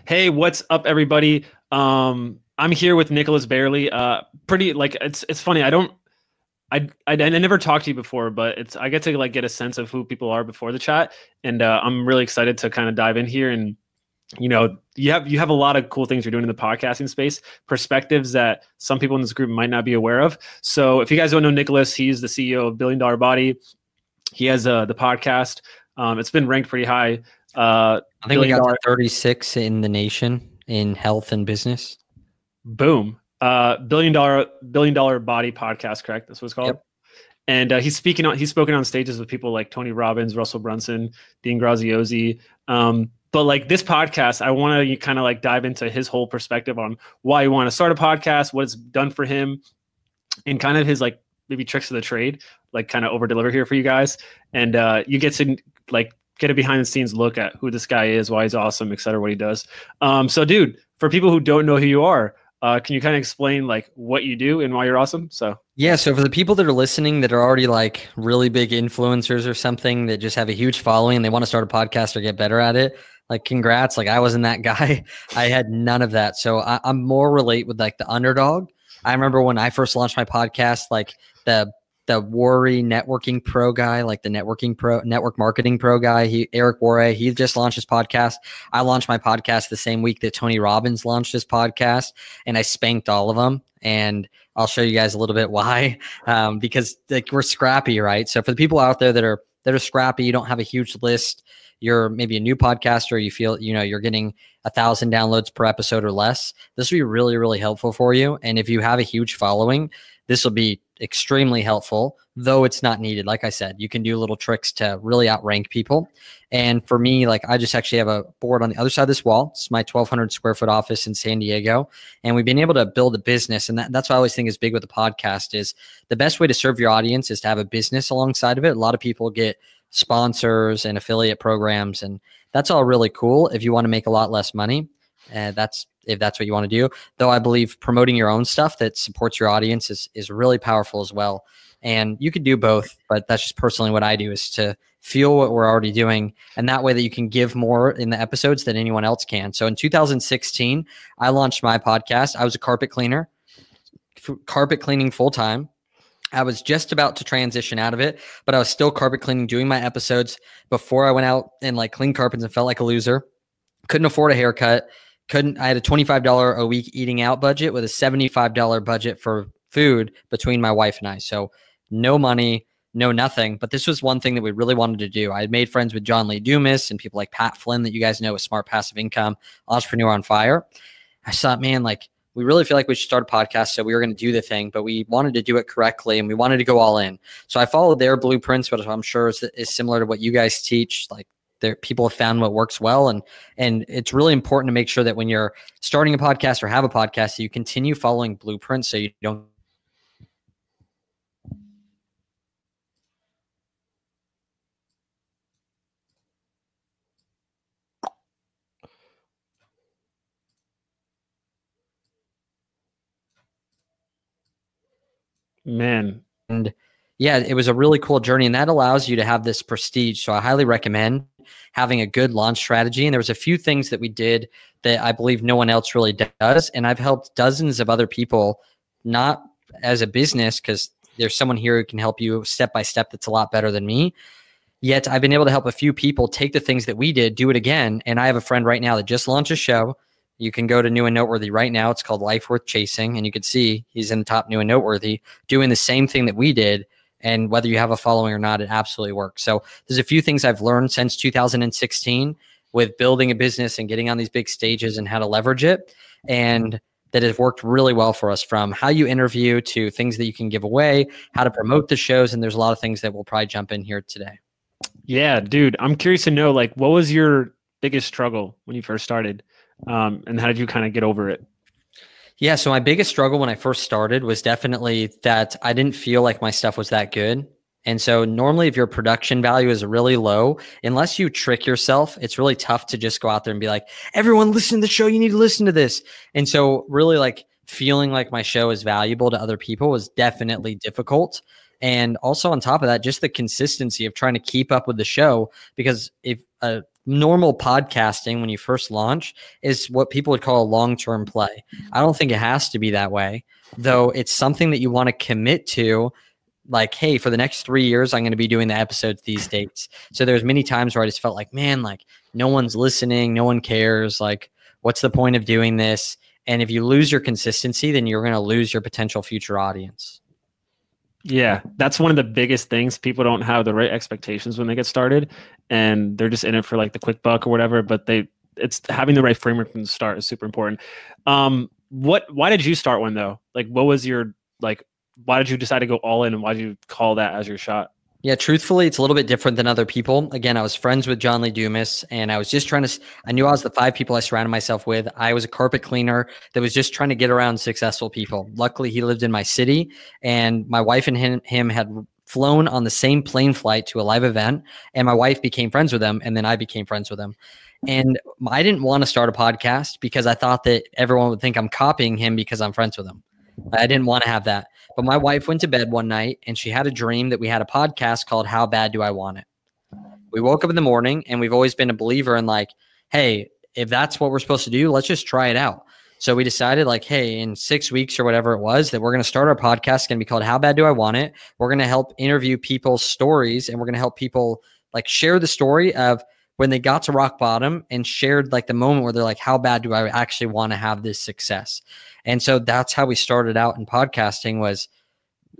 Hey, what's up, everybody? I'm here with Nicholas Bayerle. Pretty like it's funny. I never talked to you before, but I get to like get a sense of who people are before the chat, and I'm really excited to kind of dive in here. And you have a lot of cool things you're doing in the podcasting space, perspectives that some people in this group might not be aware of. So if you guys don't know Nicholas, he's the CEO of Billion Dollar Body. He has the podcast. It's been ranked pretty high. I think we got to 36 in the nation in health and business. Boom. Billion dollar body podcast, correct? That's what it's called. Yep. And he's spoken on stages with people like Tony Robbins, Russell Brunson, Dean Graziosi. But like this podcast, I want to kind of like dive into his whole perspective on why he want to start a podcast, what it's done for him, and kind of his like maybe tricks of the trade, like kind of over deliver here for you guys. And you get to like get a behind the scenes look at who this guy is, why he's awesome, et cetera, what he does. So dude, for people who don't know who you are, can you kind of explain like what you do and why you're awesome? So for the people that are listening that are already like really big influencers or something that just have a huge following and they want to start a podcast or get better at it, like congrats. Like I wasn't that guy. I had none of that. So I'm more relate with like the underdog. I remember when I first launched my podcast, like the Worry networking pro guy, like the network marketing pro guy, Eric Worre, he just launched his podcast. I launched my podcast the same week that Tony Robbins launched his podcast, and I spanked all of them. And I'll show you guys a little bit why, because like we're scrappy, right? So for the people out there that are scrappy, you don't have a huge list, you're maybe a new podcaster, you feel, you're getting 1,000 downloads per episode or less. This will be really, really helpful for you. And if you have a huge following, this will be extremely helpful, though it's not needed. Like I said, you can do little tricks to really outrank people. And for me, like I just actually have a board on the other side of this wall. It's my 1,200 square foot office in San Diego. And we've been able to build a business. And that's what I always think is big with the podcast is the best way to serve your audience is to have a business alongside of it. A lot of people get sponsors and affiliate programs, and that's all really cool if you want to make a lot less money. If that's what you want to do. Though I believe promoting your own stuff that supports your audience is really powerful as well. And you could do both, but that's just personally what I do is to feel what we're already doing. And that way that you can give more in the episodes than anyone else can. So in 2016, I launched my podcast. I was a carpet cleaning full time. I was just about to transition out of it, but I was still carpet cleaning, doing my episodes before I went out and like cleaned carpets and felt like a loser. Couldn't afford a haircut. I had a $25 a week eating out budget with a $75 budget for food between my wife and I. So no money, no nothing. But this was one thing that we really wanted to do. I had made friends with John Lee Dumas and people like Pat Flynn that you guys know with Smart Passive Income, Entrepreneur on Fire. I thought, man, like we really feel like we should start a podcast. So we were going to do the thing, but we wanted to do it correctly and we wanted to go all in. So I followed their blueprints, but I'm sure is similar to what you guys teach. Like people have found what works well. And it's really important to make sure that when you're starting a podcast or have a podcast, that you continue following blueprints so you don't. Man. And yeah, it was a really cool journey, and that allows you to have this prestige. So I highly recommend having a good launch strategy. And there was a few things that we did that I believe no one else really does. And I've helped dozens of other people, not as a business, because there's someone here who can help you step by step that's a lot better than me. Yet I've been able to help a few people take the things that we did, do it again. And I have a friend right now that just launched a show. You can go to New and Noteworthy right now. It's called Life Worth Chasing. And you can see he's in the top New and Noteworthy doing the same thing that we did. And whether you have a following or not, it absolutely works. So there's a few things I've learned since 2016 with building a business and getting on these big stages and how to leverage it. And that has worked really well for us, from how you interview to things that you can give away, how to promote the shows. And there's a lot of things that we'll probably jump in here today. Yeah, dude, I'm curious to know, like, what was your biggest struggle when you first started? And how did you kind of get over it? Yeah, so my biggest struggle when I first started was definitely that I didn't feel like my stuff was that good. And so normally if your production value is really low, unless you trick yourself, it's really tough to just go out there and be like, everyone listen to the show, you need to listen to this. And so really like feeling like my show is valuable to other people was definitely difficult. And also on top of that, just the consistency of trying to keep up with the show, because if normal podcasting when you first launch is what people would call a long-term play. I don't think it has to be that way, though it's something that you want to commit to. Like, hey, for the next 3 years, I'm going to be doing the episodes these dates. So there's many times where I just felt like, man, like no one's listening. No one cares. Like, what's the point of doing this? And if you lose your consistency, then you're going to lose your potential future audience. Yeah, that's one of the biggest things. People don't have the right expectations when they get started, and they're just in it for like the quick buck or whatever. But it's having the right framework from the start is super important. Why did you start one though? Like, what was your like? Why did you decide to go all in, and why did you call that as your shot? Yeah, truthfully, it's a little bit different than other people. Again, I was friends with John Lee Dumas, and I was just I knew I was the 5 people I surrounded myself with. I was a carpet cleaner that was just trying to get around successful people. Luckily, he lived in my city, and my wife and him had flown on the same plane flight to a live event, and my wife became friends with him, and then I became friends with him. And I didn't want to start a podcast because I thought that everyone would think I'm copying him because I'm friends with him. I didn't want to have that. But my wife went to bed one night and she had a dream that we had a podcast called How Bad Do I Want It? We woke up in the morning, and we've always been a believer in like, hey, if that's what we're supposed to do, let's just try it out. So we decided like, hey, in 6 weeks or whatever it was, that we're going to start our podcast. It's going to be called How Bad Do I Want It? We're going to help interview people's stories, and we're going to help people like share the story of when they got to rock bottom and shared like the moment where they're like, how bad do I actually want to have this success? And so that's how we started out in podcasting, was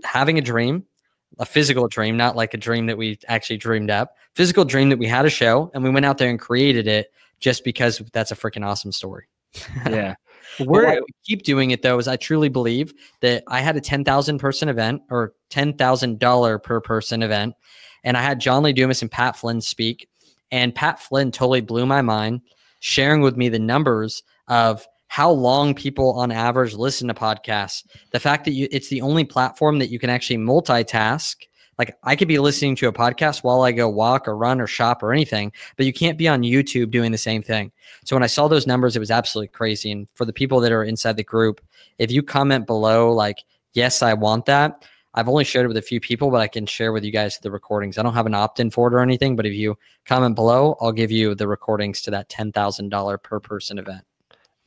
having a dream, a physical dream, not like a dream that we actually dreamed up, physical dream that we had a show, and we went out there and created it just because that's a freaking awesome story. Yeah. Why we keep doing it though is I truly believe that I had a 10,000 person event, or $10,000 per person event, and I had John Lee Dumas and Pat Flynn speak. And Pat Flynn totally blew my mind, sharing with me the numbers of how long people on average listen to podcasts. The fact that it's the only platform that you can actually multitask. Like, I could be listening to a podcast while I go walk or run or shop or anything, but you can't be on YouTube doing the same thing. So when I saw those numbers, it was absolutely crazy. And for the people that are inside the group, if you comment below like, yes, I want that, I've only shared it with a few people, but I can share with you guys the recordings. I don't have an opt-in for it or anything, but if you comment below, I'll give you the recordings to that $10,000 per person event.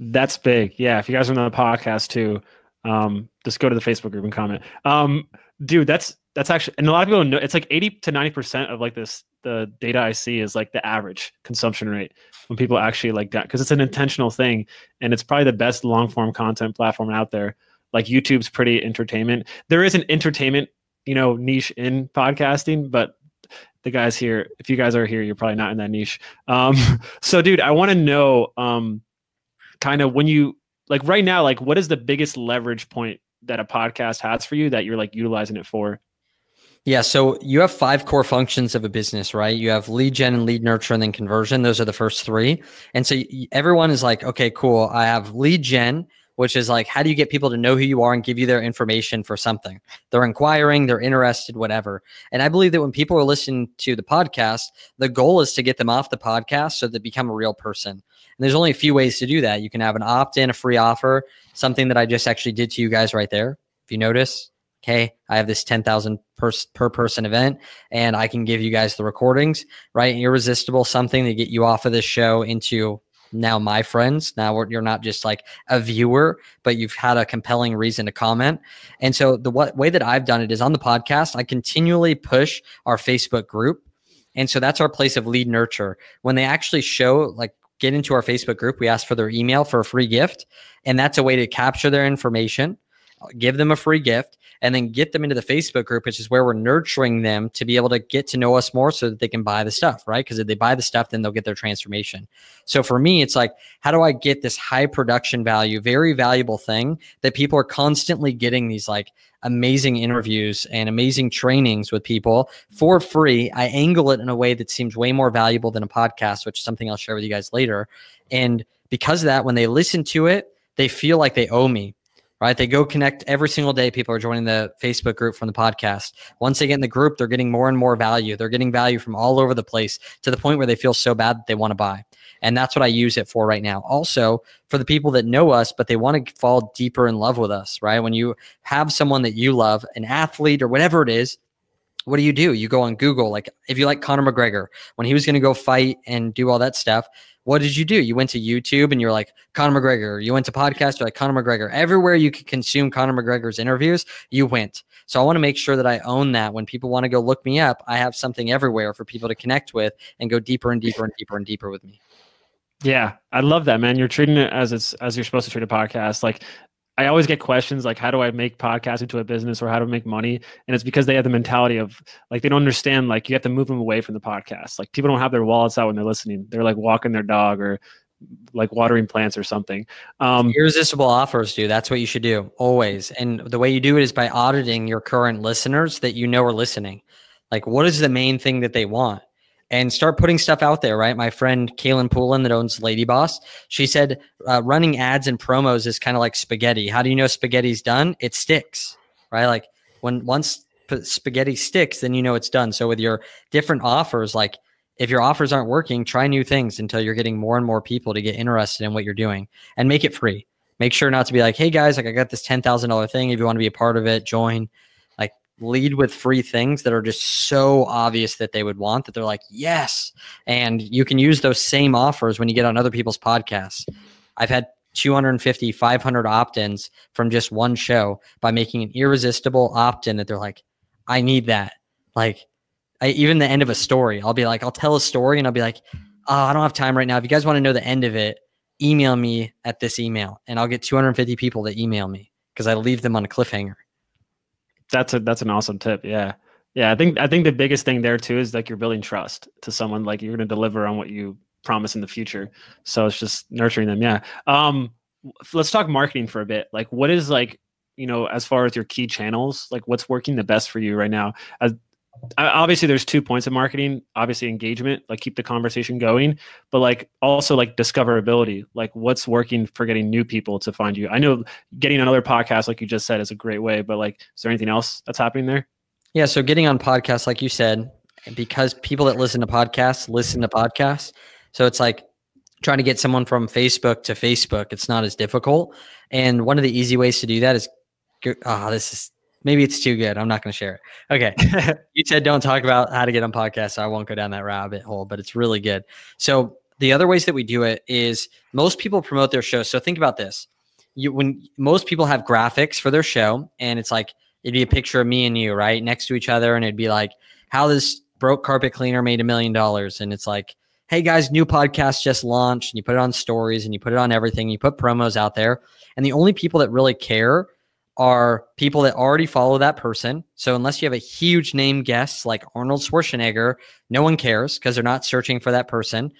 That's big. Yeah. If you guys are on the podcast too, just go to the Facebook group and comment. Dude, that's actually, and a lot of people know it's like 80 to 90% of like the data I see is like the average consumption rate when people actually like that, because it's an intentional thing, and it's probably the best long form content platform out there. Like YouTube's pretty entertainment. There is an entertainment, niche in podcasting, but the guys here, if you guys are here, you're probably not in that niche. So dude, I want to know, kind of when you like right now, like what is the biggest leverage point that a podcast has for you that you're like utilizing it for? Yeah. So you have 5 core functions of a business, right? You have lead gen and lead nurture and then conversion. Those are the first 3. And so everyone is like, okay, cool. I have lead gen, which is like, how do you get people to know who you are and give you their information for something? They're inquiring, they're interested, whatever. And I believe that when people are listening to the podcast, the goal is to get them off the podcast so they become a real person. And there's only a few ways to do that. You can have an opt-in, a free offer, something that I just actually did to you guys right there. If you notice, okay, I have this 10,000 per person event, and I can give you guys the recordings, right? Irresistible, something to get you off of this show into now my friends. Now you're not just like a viewer, but you've had a compelling reason to comment. And so the way that I've done it is on the podcast, I continually push our Facebook group. And so that's our place of lead nurture. When they actually get into our Facebook group, we ask for their email for a free gift. And that's a way to capture their information, give them a free gift, and then get them into the Facebook group, which is where we're nurturing them to be able to get to know us more so that they can buy the stuff, right? Because if they buy the stuff, then they'll get their transformation. So for me, it's like, how do I get this high production value, very valuable thing that people are constantly getting these like amazing interviews and amazing trainings with people for free? I angle it in a way that seems way more valuable than a podcast, which is something I'll share with you guys later. And because of that, when they listen to it, they feel like they owe me. Right? They go connect every single day. People are joining the Facebook group from the podcast. Once they get in the group, they're getting more and more value. They're getting value from all over the place to the point where they feel so bad that they want to buy. And that's what I use it for right now. Also, for the people that know us, but they want to fall deeper in love with us, right? When you have someone that you love, an athlete or whatever it is, what do? You go on Google. Like if you like Conor McGregor, when he was going to go fight and do all that stuff, what did you do? You went to YouTube and you're like Conor McGregor. You went to podcasts, you're like Conor McGregor. Everywhere you could consume Conor McGregor's interviews, you went. So I want to make sure that I own that. When people want to go look me up, I have something everywhere for people to connect with and go deeper and deeper and deeper and deeper with me. Yeah, I love that, man. You're treating it as you're supposed to treat a podcast. Like I always get questions like, how do I make podcasts into a business or how to make money? And it's because they have the mentality of like, they don't understand, like you have to move them away from the podcast. Like people don't have their wallets out when they're listening. They're like walking their dog or like watering plants or something. Irresistible offers, dude. That's what you should do always. And the way you do it is by auditing your current listeners that you know are listening. Like what is the main thing that they want? And start putting stuff out there, right? My friend Kaylin Poulin that owns Lady Boss, she said running ads and promos is kind of like spaghetti. How do you know spaghetti's done? It sticks, right? Like once spaghetti sticks, then you know it's done. So with your different offers, like if your offers aren't working, try new things until you're getting more and more people to get interested in what you're doing, and make it free. Make sure not to be like, hey guys, like I got this $10,000 thing. If you want to be a part of it, join. Like lead with free things that are just so obvious that they would want that they're like, yes. And you can use those same offers when you get on other people's podcasts. I've had 250, 500 opt-ins from just one show by making an irresistible opt-in that they're like, I need that. Like even the end of a story, I'll be like, I'll tell a story and I'll be like, oh, I don't have time right now. If you guys want to know the end of it, email me at this email, and I'll get 250 people to email me because I leave them on a cliffhanger. That's an awesome tip. Yeah. I think the biggest thing there too is like you're building trust to someone, like you're going to deliver on what you promise in the future. So it's just nurturing them. Yeah. Let's talk marketing for a bit. Like what is like, as far as your key channels, like what's working the best for you right now? Obviously there's 2 points of marketing, obviously engagement, like keep the conversation going, but like also like discoverability, like what's working for getting new people to find you. I know getting another podcast, like you just said, is a great way, but like, is there anything else that's happening there? Yeah. So getting on podcasts, like you said, because people that listen to podcasts. So it's like trying to get someone from Facebook to Facebook. It's not as difficult. And one of the easy ways to do that is, maybe it's too good. I'm not going to share it. Okay. You said don't talk about how to get on podcasts, so I won't go down that rabbit hole, but it's really good. So the other ways that we do it is most people promote their show. So think about this. When most people have graphics for their show, and it's like, it'd be a picture of me and you, right, next to each other. And it'd be like, how this broke carpet cleaner made $1 million. And it's like, hey guys, new podcast just launched. And you put it on stories and you put it on everything. You put promos out there. And the only people that really care are people that already follow that person. So unless you have a huge name guest like Arnold Schwarzenegger, no one cares because they're not searching for that person,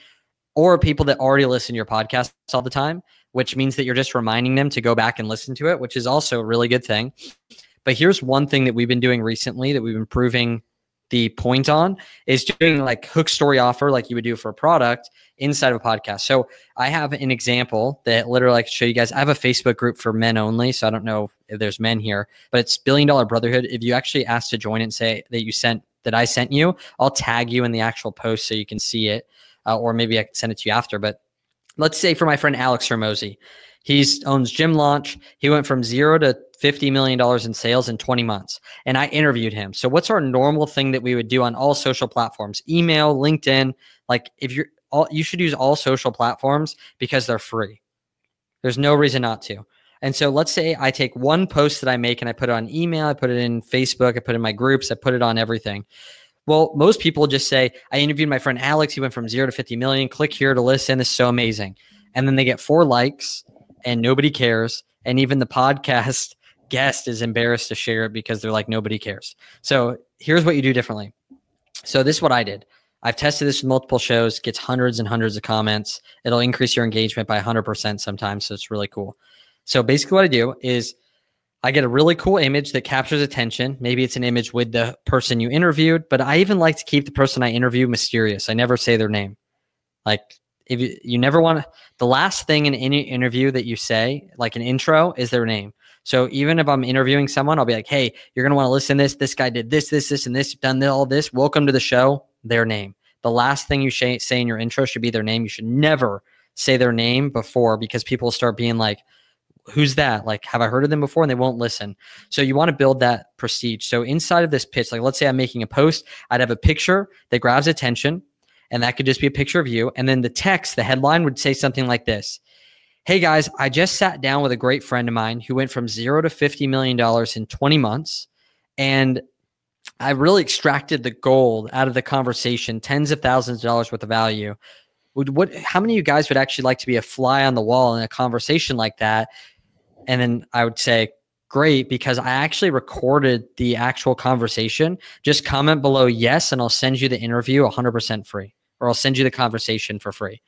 or people that already listen to your podcast all the time, which means that you're just reminding them to go back and listen to it, which is also a really good thing. But here's one thing that we've been doing recently that we've been proving the point on is doing like hook story offer like you would do for a product inside of a podcast. So I have an example that literally I can show you guys. I have a Facebook group for men only. So I don't know if there's men here, but it's $1 Billion Brotherhood. If you actually ask to join it and say that I sent you, I'll tag you in the actual post so you can see it. Or maybe I can send it to you after. But let's say for my friend Alex Hermosi, he owns Gym Launch. He went from 0 to $50 million in sales in 20 months. And I interviewed him. So what's our normal thing that we would do on all social platforms? Email, LinkedIn. Like you should use all social platforms because they're free. There's no reason not to. And so let's say I take one post that I make and I put it on email, I put it in Facebook, I put it in my groups, I put it on everything. Well, most people just say, I interviewed my friend Alex. He went from 0 to 50 million. Click here to listen. This is so amazing. And then they get 4 likes and nobody cares. And even the podcast guest is embarrassed to share it because they're like, nobody cares. So here's what you do differently. So this is what I did. I've tested this with multiple shows, gets hundreds and hundreds of comments. It'll increase your engagement by 100% sometimes. So it's really cool. So basically what I do is I get a really cool image that captures attention. Maybe it's an image with the person you interviewed, but I even like to keep the person I interview mysterious. I never say their name. Like if you never want to, the last thing in any interview that you say, like an intro, is their name. So even if I'm interviewing someone, I'll be like, hey, you're going to want to listen to this. This guy did this, and this, done all this. Welcome to the show, their name. The last thing you say in your intro should be their name. You should never say their name before because people start being like, who's that? Like, have I heard of them before? And they won't listen. So you want to build that prestige. So inside of this pitch, like let's say I'm making a post, I'd have a picture that grabs attention, and that could just be a picture of you. And then the text, the headline would say something like this. Hey guys, I just sat down with a great friend of mine who went from $0 to $50 million in 20 months. And I really extracted the gold out of the conversation, tens of thousands of dollars worth of value. How many of you guys would actually like to be a fly on the wall in a conversation like that? And then I would say, great, because I actually recorded the actual conversation. Just comment below yes, and I'll send you the interview 100% free, or I'll send you the conversation for free.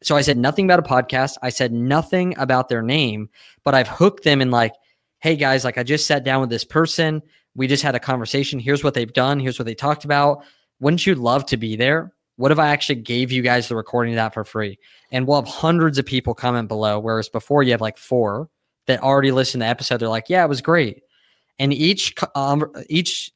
So I said nothing about a podcast. I said nothing about their name, but I've hooked them in like, hey guys, like I just sat down with this person. We just had a conversation. Here's what they've done. Here's what they talked about. Wouldn't you love to be there? What if I actually gave you guys the recording of that for free? And we'll have hundreds of people comment below, whereas before you have like 4 that already listened to the episode. They're like, yeah, it was great. And each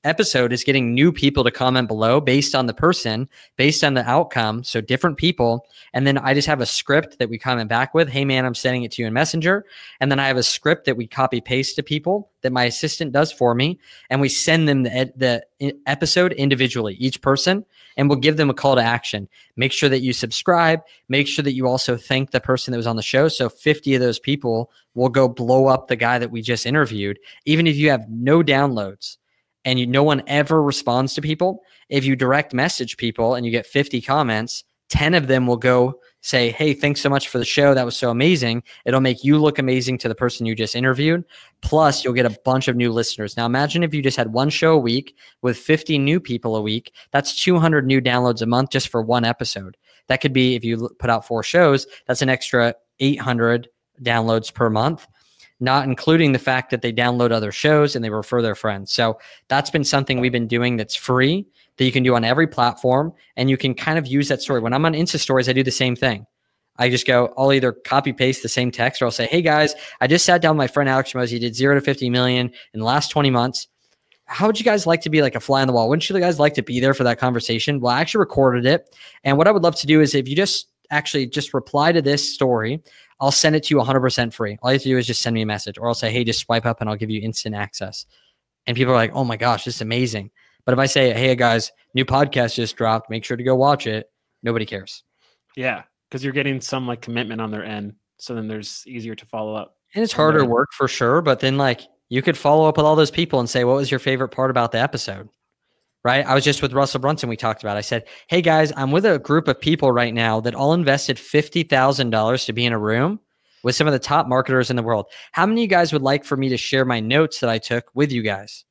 episode is getting new people to comment below based on the person, based on the outcome. So different people. And then I just have a script that we comment back with. Hey man, I'm sending it to you in Messenger. And then I have a script that we copy paste to people that my assistant does for me. And we send them the episode individually, each person, and we'll give them a call to action. Make sure that you subscribe. Make sure that you also thank the person that was on the show. So 50 of those people will go blow up the guy that we just interviewed. Even if you have no downloads and no one ever responds to people, if you direct message people and you get 50 comments, 10 of them will go say, hey, thanks so much for the show. That was so amazing. It'll make you look amazing to the person you just interviewed. Plus, you'll get a bunch of new listeners. Now, imagine if you just had one show a week with 50 new people a week. That's 200 new downloads a month just for one episode. That could be, if you put out 4 shows, that's an extra 800 downloads per month, not including the fact that they download other shows and they refer their friends. So that's been something we've been doing that's free, that you can do on every platform. And you can kind of use that story. When I'm on Insta stories, I do the same thing. I just go, I'll either copy paste the same text, or I'll say, hey guys, I just sat down with my friend Alex Mosey. He did 0 to 50 million in the last 20 months. How would you guys like to be like a fly on the wall? Wouldn't you guys like to be there for that conversation? Well, I actually recorded it. And what I would love to do is, if you just reply to this story, I'll send it to you 100% free. All you have to do is just send me a message, or I'll say, hey, just swipe up and I'll give you instant access. And people are like, oh my gosh, this is amazing. But if I say, hey guys, new podcast just dropped, make sure to go watch it, nobody cares. Yeah, because you're getting some like commitment on their end. So then there's easier to follow up. And it's harder work for sure. But then like you could follow up with all those people and say, what was your favorite part about the episode? Right? I was just with Russell Brunson. We talked about, I said, hey guys, I'm with a group of people right now that all invested $50,000 to be in a room with some of the top marketers in the world. How many of you guys would like for me to share my notes that I took with you guys?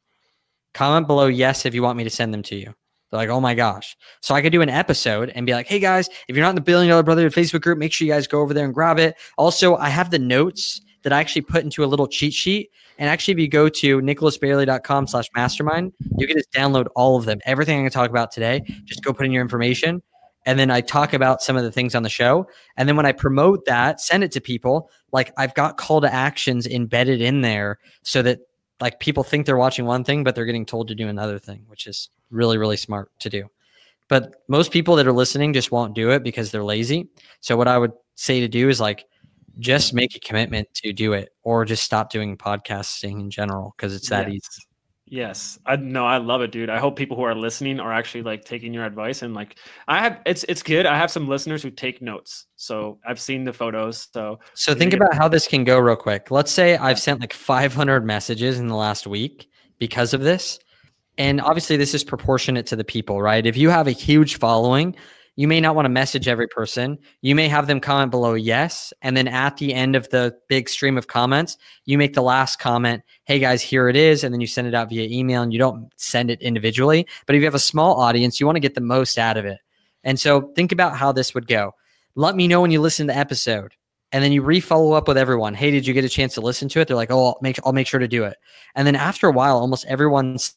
Comment below yes if you want me to send them to you. They're like, oh my gosh. So I could do an episode and be like, hey guys, if you're not in the $1 Billion Brotherhood Facebook group, make sure you guys go over there and grab it. Also, I have the notes that I actually put into a little cheat sheet. And actually, if you go to nicholasbayerle.com/mastermind, you can just download all of them. Everything I'm going to talk about today, just go put in your information. And then I talk about some of the things on the show. And then when I promote that, send it to people, like I've got call to actions embedded in there so that like people think they're watching one thing, but they're getting told to do another thing, which is really, really smart to do. But most people that are listening just won't do it because they're lazy. So what I would say to do is like, just make a commitment to do it, or just stop doing podcasting in general, because it's that easy. Yes. I love it, dude. I hope people who are listening are actually like taking your advice, and like it's good. I have some listeners who take notes. So I've seen the photos. So think about how this can go real quick. Let's say I've sent like 500 messages in the last week because of this. And obviously this is proportionate to the people, right? If you have a huge following, you may not want to message every person. You may have them comment below yes. And then at the end of the big stream of comments, you make the last comment, hey guys, here it is. And then you send it out via email, and you don't send it individually. But if you have a small audience, you want to get the most out of it. And so think about how this would go. Let me know when you listen to the episode. And then you re-follow up with everyone. Hey, did you get a chance to listen to it? They're like, oh, I'll make sure to do it. And then after a while, almost everyone's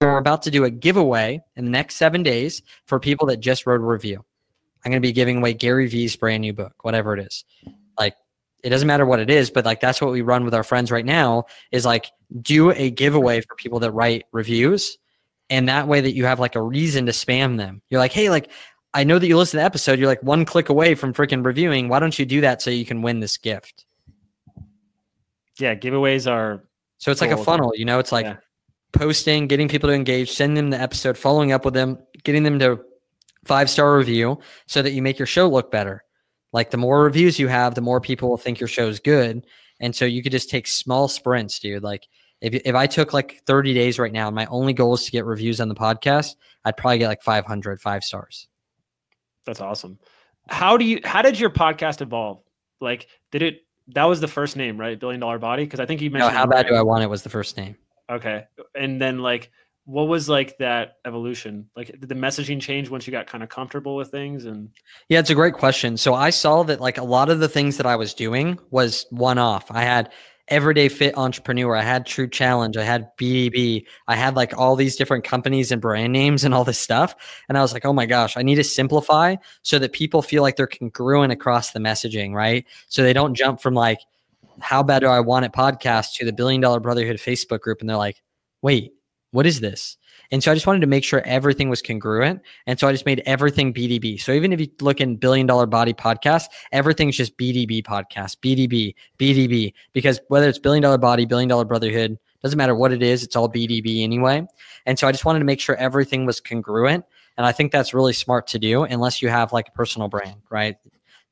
we're about to do a giveaway in the next 7 days for people that just wrote a review. I'm going to be giving away Gary Vee's brand new book, whatever it is. Like, it doesn't matter what it is, but like that's what we run with our friends right now is like do a giveaway for people that write reviews. And that way that you have like a reason to spam them. You're like, hey, like I know that you listen to the episode. You're like one click away from freaking reviewing. Why don't you do that so you can win this gift? Yeah, giveaways are so it's like a funnel, you know, it's like posting, getting people to engage, sending them the episode, following up with them, getting them to 5-star review so that you make your show look better. Like the more reviews you have, the more people will think your show is good. And so you could just take small sprints, dude. Like if I took like 30 days right now and my only goal is to get reviews on the podcast, I'd probably get like 500 5-stars. That's awesome. How did your podcast evolve? Like, that was the first name, right? $1 Billion Body? Because I think you mentioned. No, How Bad Do I Want It was the first name. Okay. And then like, what was like that evolution? Like, did the messaging change once you got kind of comfortable with things? And yeah, it's a great question. So I saw that like a lot of the things that I was doing was one-off. I had Everyday Fit Entrepreneur, I had True Challenge, I had BDB, I had like all these different companies and brand names and all this stuff. And I was like, oh my gosh, I need to simplify so that people feel like they're congruent across the messaging, right? So they don't jump from like, How Bad Do I Want It podcast to the $1 Billion Brotherhood Facebook group. And they're like, wait, what is this? And so I just wanted to make sure everything was congruent. And so I just made everything BDB. So even if you look in $1 Billion Body podcast, everything's just BDB podcast, BDB, because whether it's $1 Billion Body, $1 Billion Brotherhood, doesn't matter what it is, it's all BDB anyway. And so I just wanted to make sure everything was congruent. And I think that's really smart to do unless you have like a personal brand, right?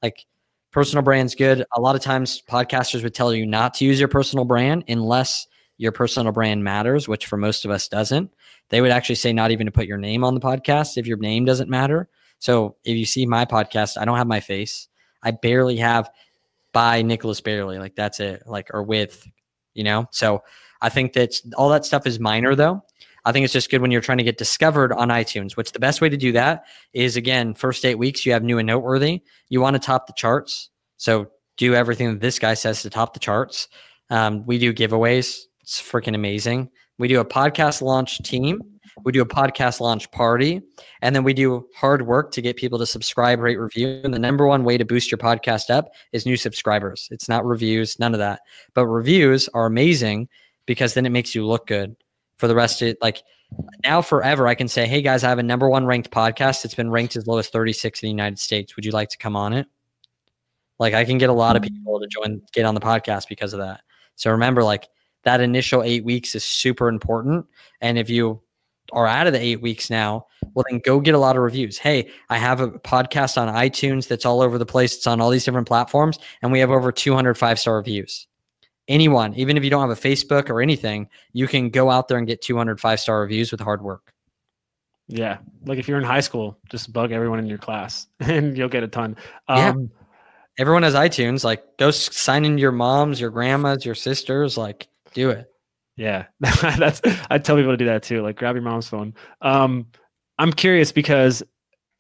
Like personal brand's good. A lot of times podcasters would tell you not to use your personal brand unless your personal brand matters, which for most of us doesn't. They would actually say not even to put your name on the podcast if your name doesn't matter. So if you see my podcast, I don't have my face. I barely have by Nicholas Bayerle. Like that's it, like, or with, you know? So I think that all that stuff is minor though. I think it's just good when you're trying to get discovered on iTunes, which the best way to do that is, again, first 8 weeks, you have new and noteworthy. You want to top the charts. So do everything that this guy says to top the charts. We do giveaways. It's freaking amazing. We do a podcast launch team. We do a podcast launch party. And then we do hard work to get people to subscribe, rate, review. And the number one way to boost your podcast up is new subscribers. It's not reviews, none of that. But reviews are amazing because then it makes you look good for the rest of it. Like now forever, I can say, hey guys, I have a number one ranked podcast. It's been ranked as low as 36 in the United States. Would you like to come on it? Like I can get a lot of people to get on the podcast because of that. So remember, like, that initial 8 weeks is super important. And if you are out of the 8 weeks now, well, then go get a lot of reviews. Hey, I have a podcast on iTunes that's all over the place. It's on all these different platforms. And we have over 200 5-star reviews. Anyone, even if you don't have a Facebook or anything, you can go out there and get 200 5-star reviews with hard work. Yeah. Like if you're in high school, just bug everyone in your class and you'll get a ton. Yeah. Everyone has iTunes. Like go sign in your moms, your grandmas, your sisters, like do it. Yeah. I tell people to do that too. Like grab your mom's phone. I'm curious because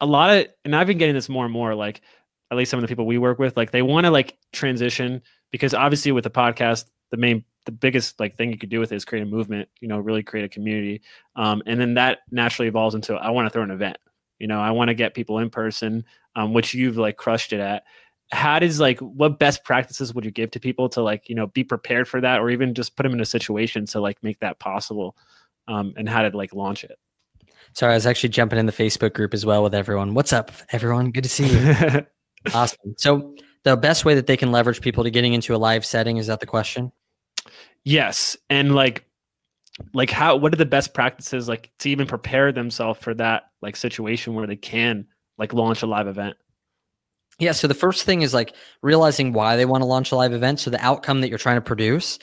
and I've been getting this more and more, like at least some of the people we work with, like they want to like transition because obviously with the podcast, the biggest like thing you could do with it is create a movement, you know, really create a community. And then that naturally evolves into, I want to throw an event, you know, I want to get people in person, which you've like crushed it at. What best practices would you give to people to like, you know, be prepared for that or even just put them in a situation to like make that possible and how to like launch it? Sorry, I was actually jumping in the Facebook group as well with everyone. What's up, everyone? Good to see you. Awesome. So the best way that they can leverage people to getting into a live setting, is that the question? Yes. And what are the best practices like to even prepare themselves for that like situation where they can like launch a live event? Yeah. So the first thing is like realizing why they want to launch a live event. So the outcome that you're trying to produce.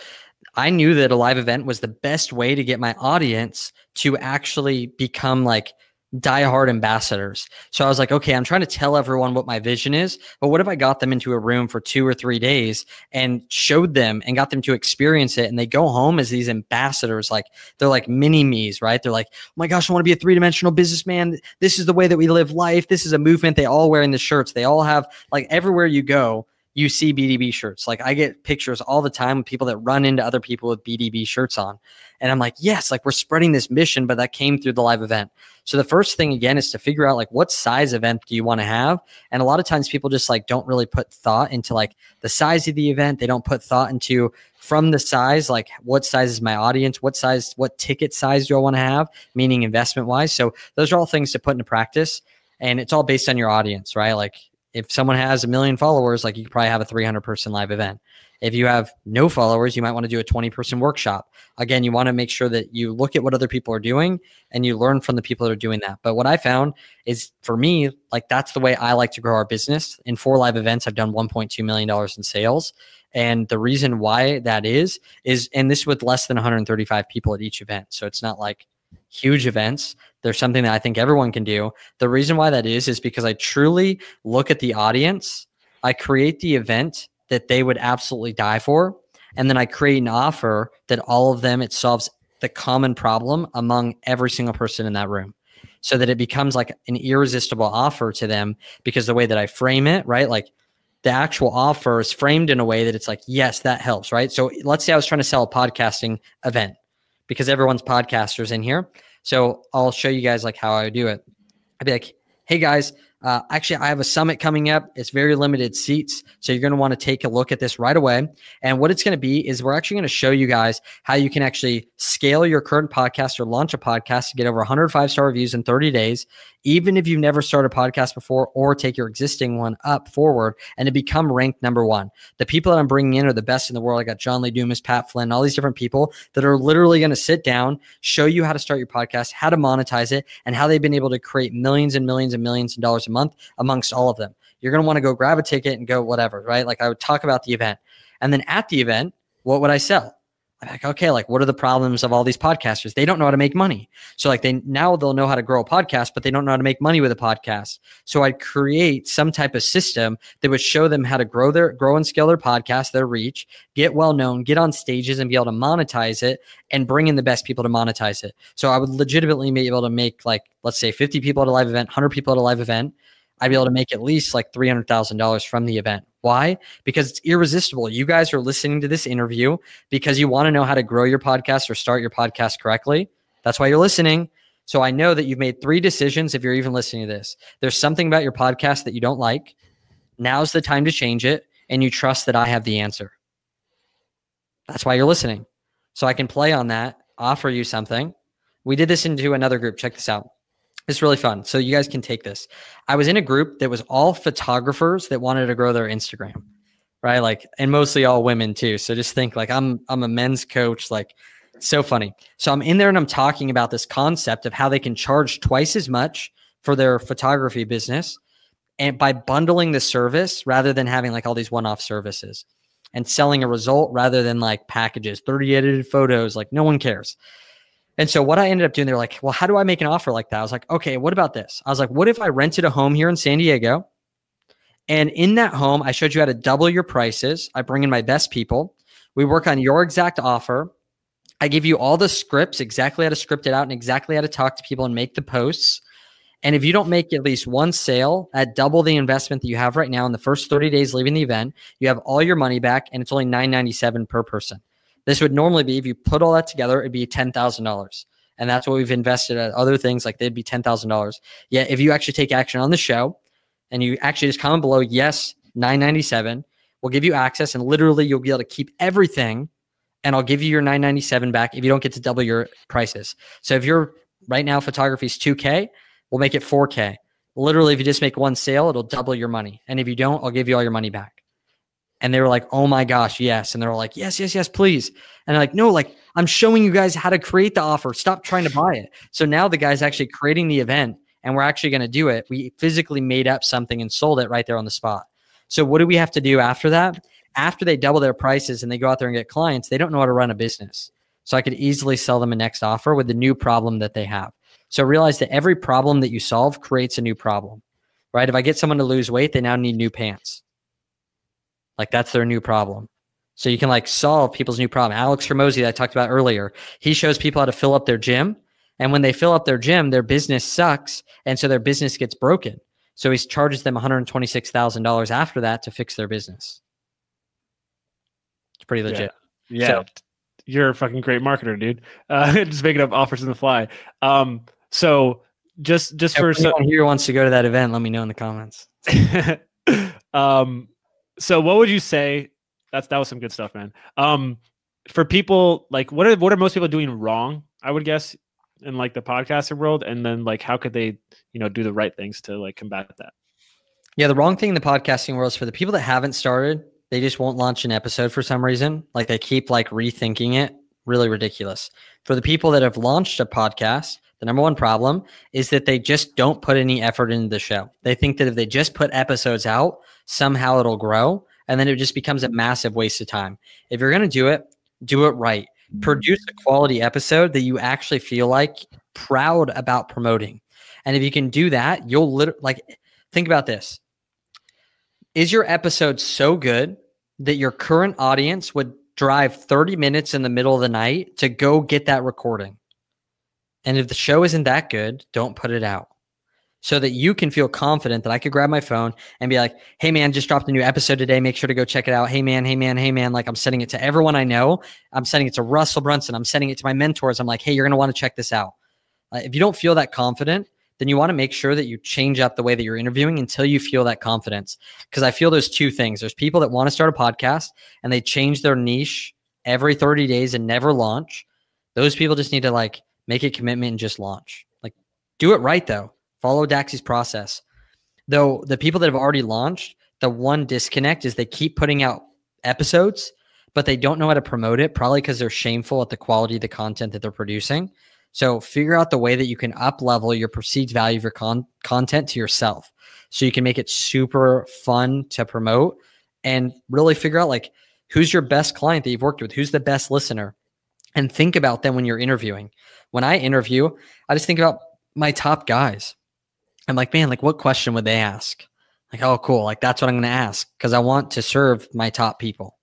I knew that a live event was the best way to get my audience to actually become like diehard ambassadors. So I was like, okay, I'm trying to tell everyone what my vision is, but what if I got them into a room for 2 or 3 days and showed them and got them to experience it, and they go home as these ambassadors, like they're like mini me's, right? They're like, oh my gosh, I want to be a 3-dimensional businessman. This is the way that we live life. This is a movement. They all wearing the shirts. They all have, like, everywhere you go, you see BDB shirts. Like I get pictures all the time of people that run into other people with BDB shirts on. And I'm like, yes, like we're spreading this mission, but that came through the live event. So the first thing again is to figure out like what size event do you want to have? And a lot of times people just like don't really put thought into like the size of the event. They don't put thought into from the size, like what size is my audience? What ticket size do I want to have? Meaning investment wise. So those are all things to put into practice, and it's all based on your audience, right? Like if someone has 1 million followers, like you could probably have a 300 person live event. If you have no followers, you might want to do a 20 person workshop. Again, you want to make sure that you look at what other people are doing and you learn from the people that are doing that. But what I found is for me, like that's the way I like to grow our business. In 4 live events, I've done $1.2 million in sales. And the reason why that is, and this with less than 135 people at each event. So it's not like huge events. There's something that I think everyone can do. The reason why that is because I truly look at the audience. I create the event that they would absolutely die for. And then I create an offer that all of them, it solves the common problem among every single person in that room, so that it becomes like an irresistible offer to them because the way that I frame it, right? Like the actual offer is framed in a way that it's like, yes, that helps, right? So let's say I was trying to sell a podcasting event because everyone's podcasters in here. So I'll show you guys like how I would do it. I'd be like, hey guys, actually, I have a summit coming up. It's very limited seats. So you're going to want to take a look at this right away. And what it's going to be is we're actually going to show you guys how you can actually scale your current podcast or launch a podcast to get over 100 5-star reviews in 30 days, even if you've never started a podcast before, or take your existing one up forward and to become ranked number 1. The people that I'm bringing in are the best in the world. I got John Lee Dumas, Pat Flynn, all these different people that are literally going to sit down, show you how to start your podcast, how to monetize it, and how they've been able to create millions and millions and millions of dollars a month amongst all of them. You're going to want to go grab a ticket and go whatever, right? Like I would talk about the event. And then at the event, what would I sell? I'm like, okay, like what are the problems of all these podcasters? They don't know how to make money. So like they'll know how to grow a podcast, but they don't know how to make money with a podcast. So I'd create some type of system that would show them how to grow and scale their podcast, their reach, get well known, get on stages and be able to monetize it and bring in the best people to monetize it. So I would legitimately be able to make like, let's say 50 people at a live event, 100 people at a live event. I'd be able to make at least like $300,000 from the event. Why? Because it's irresistible. You guys are listening to this interview because you want to know how to grow your podcast or start your podcast correctly. That's why you're listening. So I know that you've made 3 decisions if you're even listening to this. There's something about your podcast that you don't like. Now's the time to change it. And you trust that I have the answer. That's why you're listening. So I can play on that, offer you something. We did this into another group. Check this out. It's really fun. So you guys can take this. I was in a group that was all photographers that wanted to grow their Instagram, right? Like, and mostly all women too. So just think like I'm a men's coach, like so funny. So I'm in there and I'm talking about this concept of how they can charge twice as much for their photography business, and by bundling the service rather than having like all these one-off services, and selling a result rather than like packages, 30 edited photos, like no one cares. And so what I ended up doing, they're like, well, how do I make an offer like that? I was like, okay, what about this? I was like, what if I rented a home here in San Diego? And in that home, I showed you how to double your prices. I bring in my best people. We work on your exact offer. I give you all the scripts, exactly how to script it out and exactly how to talk to people and make the posts. And if you don't make at least one sale at double the investment that you have right now in the first 30 days leaving the event, you have all your money back, and it's only $997 per person. This would normally be, if you put all that together, it'd be $10,000. And that's what we've invested at other things, like they'd be $10,000. Yeah, if you actually take action on the show and you actually just comment below, yes, $997, we'll give you access, and literally you'll be able to keep everything, and I'll give you your $997 back if you don't get to double your prices. So if you're right now, photography is $2K, we'll make it $4K. Literally, if you just make one sale, it'll double your money. And if you don't, I'll give you all your money back. And they were like, oh my gosh, yes. And they're all like, yes, yes, yes, please. And they're like, no, like I'm showing you guys how to create the offer. Stop trying to buy it. So now the guy's actually creating the event, and we're actually going to do it. We physically made up something and sold it right there on the spot. So what do we have to do after that? After they double their prices and they go out there and get clients, they don't know how to run a business. So I could easily sell them a next offer with the new problem that they have. So realize that every problem that you solve creates a new problem, right? If I get someone to lose weight, they now need new pants. Like that's their new problem. So you can like solve people's new problem. Alex Hormozy that I talked about earlier, he shows people how to fill up their gym. And when they fill up their gym, their business sucks. And so their business gets broken. So he charges them $126,000 after that to fix their business. It's pretty legit. Yeah. So, you're a fucking great marketer, dude. Just making up offers on the fly. So just for anyone here wants to go to that event, let me know in the comments. So what would you say? That was some good stuff, man. For people, like, what are most people doing wrong, I would guess, in like the podcasting world, and then like how could they, do the right things to like combat that? Yeah, the wrong thing in the podcasting world is for the people that haven't started, they just won't launch an episode for some reason. Like they keep like rethinking it. Really ridiculous. For the people that have launched a podcast, the number one problem is that they just don't put any effort into the show. They think that if they just put episodes out, somehow it'll grow, and then it just becomes a massive waste of time. If you're going to do it right. Produce a quality episode that you actually feel like proud about promoting. And if you can do that, you'll literally think about this. Is your episode so good that your current audience would drive 30 minutes in the middle of the night to go get that recording? And if the show isn't that good, don't put it out, so that you can feel confident that I could grab my phone and be like, hey man, just dropped a new episode today. Make sure to go check it out. Hey man. Like I'm sending it to everyone I know. I'm sending it to Russell Brunson. I'm sending it to my mentors. I'm like, hey, you're going to want to check this out. If you don't feel that confident, then you want to make sure that you change up the way that you're interviewing until you feel that confidence. Because I feel there's two things. There's people that want to start a podcast and they change their niche every 30 days and never launch. Those people just need to like make a commitment and just launch. Like do it right though. Follow Daxy's process. Though the people that have already launched, the one disconnect is they keep putting out episodes, but they don't know how to promote it, probably because they're shameful at the quality of the content that they're producing. So figure out the way that you can up level your perceived value of your content to yourself, so you can make it super fun to promote, and really figure out like who's your best client that you've worked with, who's the best listener, and think about them when you're interviewing. When I interview, I just think about my top guys. I'm like, man, like what question would they ask? Like, oh, cool. Like that's what I'm going to ask because I want to serve my top people.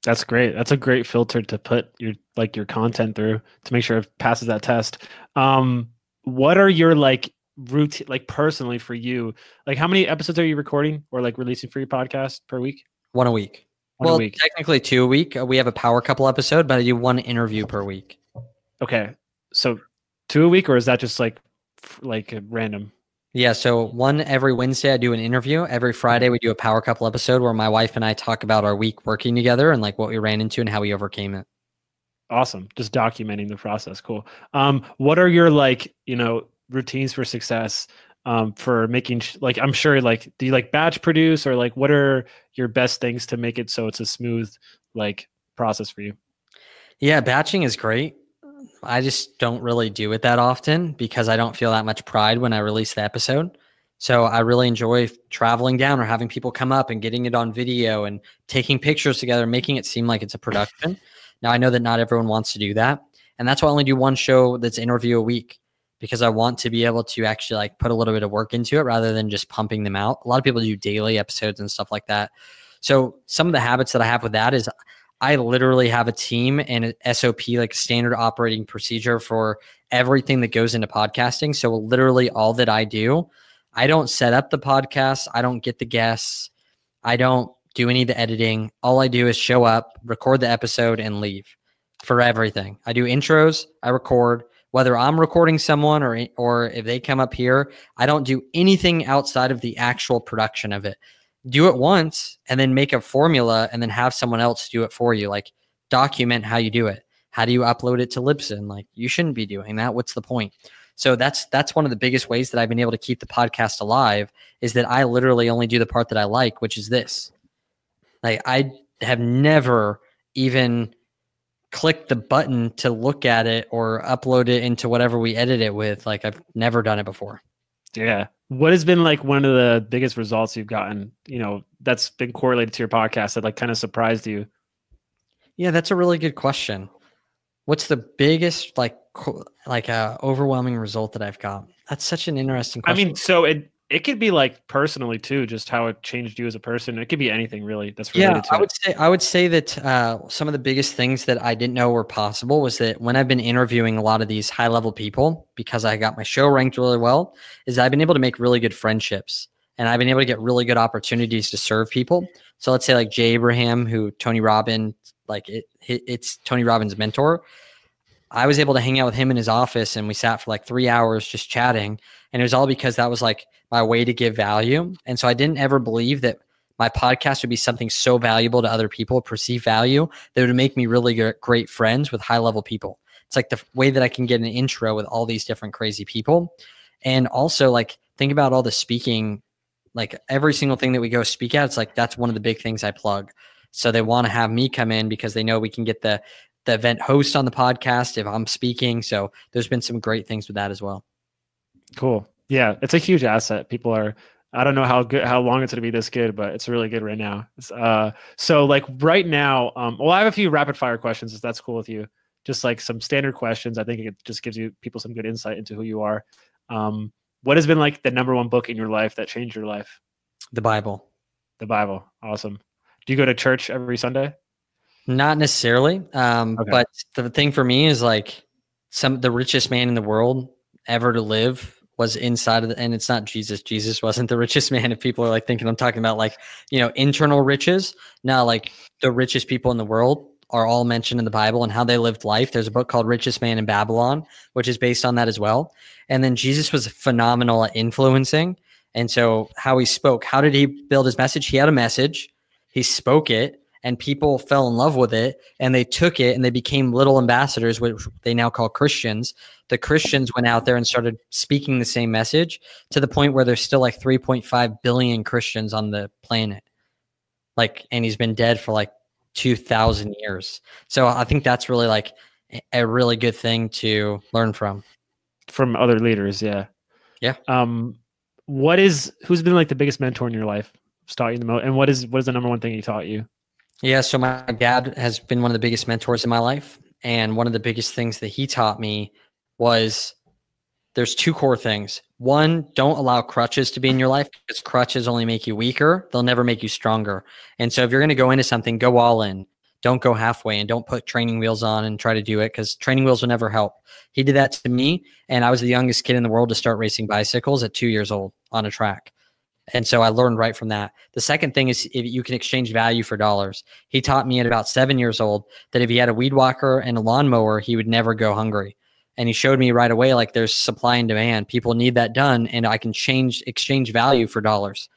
That's great. That's a great filter to put your content through to make sure it passes that test. What are your like routine, like personally for you, like how many episodes are you recording or like releasing for your podcast per week? One a week. One a week. Technically 2 a week. We have a power couple episode, but I do one interview per week. Okay. So 2 a week, or is that just like random? Yeah. So one every Wednesday, I do an interview. Every Friday, we do a power couple episode where my wife and I talk about our week working together and like what we ran into and how we overcame it. Awesome. Just documenting the process. Cool. What are your like, routines for success, for making like, I'm sure like, do you like batch produce, or like, what are your best things to make it so it's a smooth like process for you? Yeah. Batching is great. I just don't really do it that often because I don't feel that much pride when I release the episode. So I really enjoy traveling down or having people come up and getting it on video and taking pictures together, making it seem like it's a production. Now I know that not everyone wants to do that. And that's why I only do one show that's interview a week, because I want to be able to actually like put a little bit of work into it rather than just pumping them out. A lot of people do daily episodes and stuff like that. So some of the habits that I have with that is I literally have a team and an SOP, like a standard operating procedure for everything that goes into podcasting. So literally all that I do, I don't set up the podcast. I don't get the guests. I don't do any of the editing. All I do is show up, record the episode, and leave for everything. I do intros. I record, whether I'm recording someone or if they come up here. I don't do anything outside of the actual production of it. Do it once and then make a formula and then have someone else do it for you. Like document how you do it. How do you upload it to Libsyn? Like you shouldn't be doing that. What's the point? So that's one of the biggest ways that I've been able to keep the podcast alive, is that I literally only do the part that I like, which is this. Like I have never even clicked the button to look at it or upload it into whatever we edit it with. Like I've never done it before. Yeah. What has been like one of the biggest results you've gotten, that's been correlated to your podcast that like kind of surprised you? Yeah, that's a really good question. What's the biggest overwhelming result that I've got? That's such an interesting question. I mean, so it could be like personally too, just how it changed you as a person. It could be anything really that's related to it. I would say that some of the biggest things that I didn't know were possible was that when I've been interviewing a lot of these high level people, because I got my show ranked really well, is I've been able to make really good friendships, and I've been able to get really good opportunities to serve people. So let's say like Jay Abraham, who Tony Robbins, it's Tony Robbins' mentor. I was able to hang out with him in his office, and we sat for like 3 hours just chatting. And it was all because that was like my way to give value. And so I didn't ever believe that my podcast would be something so valuable to other people, perceive value, that would make me really great friends with high level people. It's like the way that I can get an intro with all these different crazy people. And also like think about all the speaking, like every single thing that we go speak at, it's like, that's one of the big things I plug. So they want to have me come in because they know we can get the event host on the podcast if I'm speaking. So there's been some great things with that as well. Cool. Yeah. It's a huge asset. People are, I don't know how long it's going to be this good, but it's really good right now. So like right now, well, I have a few rapid fire questions if that's cool with you. Just like some standard questions. I think it just gives you people some good insight into who you are. What has been like the number one book in your life that changed your life? The Bible. The Bible. Awesome. Do you go to church every Sunday? Not necessarily. Okay. But the thing for me is like the richest man in the world ever to live was inside of and it's not Jesus. Jesus wasn't the richest man. If people are like thinking I'm talking about like, internal riches. No, like the richest people in the world are all mentioned in the Bible and how they lived life. There's a book called Richest Man in Babylon, which is based on that as well. And then Jesus was phenomenal at influencing. And so how he spoke, how did he build his message? He had a message, he spoke it, and people fell in love with it, and they took it and they became little ambassadors, which they now call Christians. The Christians went out there and started speaking the same message to the point where there's still like 3.5 billion Christians on the planet. And he's been dead for like 2,000 years. So I think that's really like a really good thing to learn from other leaders. Yeah. Yeah. Who's been like the biggest mentor in your life? Taught you the most, and what is the number one thing he taught you? Yeah, so my dad has been one of the biggest mentors in my life. And one of the biggest things that he taught me was there's two core things. One, don't allow crutches to be in your life because crutches only make you weaker. They'll never make you stronger. And so if you're going to go into something, go all in. Don't go halfway and don't put training wheels on and try to do it because training wheels will never help. He did that to me. And I was the youngest kid in the world to start racing bicycles at 2 years old on a track. And so I learned right from that. The second thing is if you can exchange value for dollars. He taught me at about 7 years old that if he had a weed whacker and a lawnmower, he would never go hungry. And he showed me right away, like there's supply and demand. People need that done, and I can exchange value for dollars.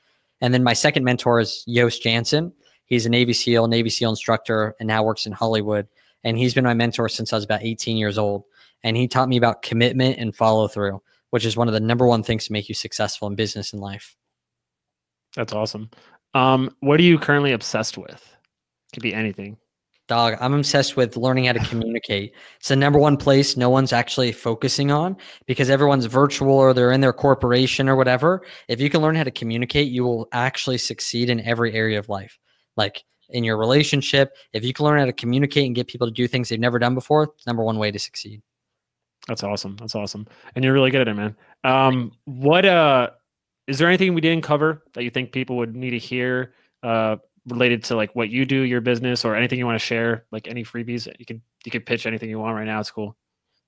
And then my second mentor is Yost Jansen. He's a Navy SEAL instructor, and now works in Hollywood. And he's been my mentor since I was about 18 years old. And he taught me about commitment and follow through, which is one of the number one things to make you successful in business and life. That's awesome. What are you currently obsessed with? Could be anything. Dog, I'm obsessed with learning how to communicate. It's the number one place no one's actually focusing on because everyone's virtual or they're in their corporation or whatever. If you can learn how to communicate, you will actually succeed in every area of life. Like in your relationship, if you can learn how to communicate and get people to do things they've never done before, it's number one way to succeed. That's awesome. That's awesome. And you're really good at it, man. Is there anything we didn't cover that you think people would need to hear related to like what you do, your business, or anything you want to share? Like any freebies, you can pitch anything you want right now. It's cool.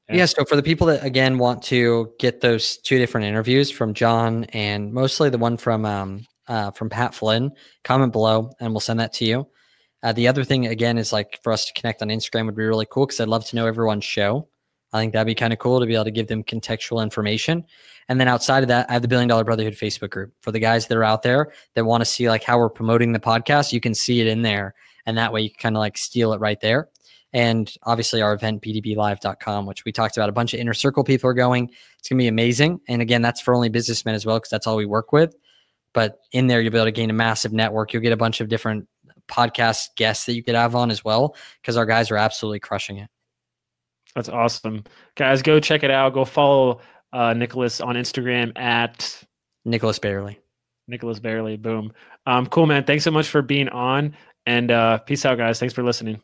Yeah. So for the people that again want to get those two different interviews from John and mostly the one from Pat Flynn, comment below and we'll send that to you. The other thing again is like for us to connect on Instagram would be really cool because I'd love to know everyone's show. I think that'd be kind of cool to be able to give them contextual information. And then outside of that, I have the $1 Billion Brotherhood Facebook group for the guys that are out there that want to see like how we're promoting the podcast. You can see it in there. And that way you can kind of like steal it right there. And obviously our event, bdblive.com, which we talked about a bunch of inner circle people are going. It's going to be amazing. And again, that's for only businessmen as well, because that's all we work with. But in there, you'll be able to gain a massive network. You'll get a bunch of different podcast guests that you could have on as well, because our guys are absolutely crushing it. That's awesome. Guys, go check it out. Go follow Nicholas on Instagram at Nicholas Bayerle. Nicholas Bayerle. Boom. Cool, man. Thanks so much for being on. And peace out, guys. Thanks for listening.